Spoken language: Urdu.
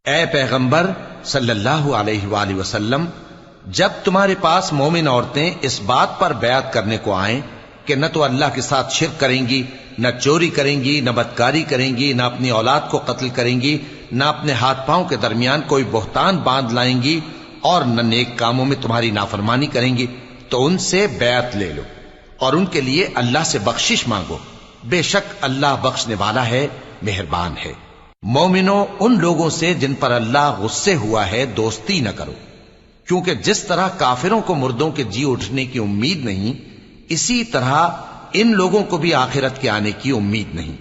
اے پیغمبر صلی اللہ علیہ وآلہ وسلم، جب تمہارے پاس مومن عورتیں اس بات پر بیعت کرنے کو آئیں کہ نہ تو اللہ کے ساتھ شرک کریں گی، نہ چوری کریں گی، نہ بدکاری کریں گی، نہ اپنی اولاد کو قتل کریں گی، نہ اپنے ہاتھ پاؤں کے درمیان کوئی بہتان باندھ لائیں گی، اور نہ نیک کاموں میں تمہاری نافرمانی کریں گی، تو ان سے بیعت لے لو اور ان کے لیے اللہ سے بخشش مانگو، بے شک اللہ بخشنے والا ہے، مہربان ہے۔ مومنوں، ان لوگوں سے جن پر اللہ غصے ہوا ہے دوستی نہ کرو، کیونکہ جس طرح کافروں کو مردوں کے جی اٹھنے کی امید نہیں، اسی طرح ان لوگوں کو بھی آخرت کے آنے کی امید نہیں۔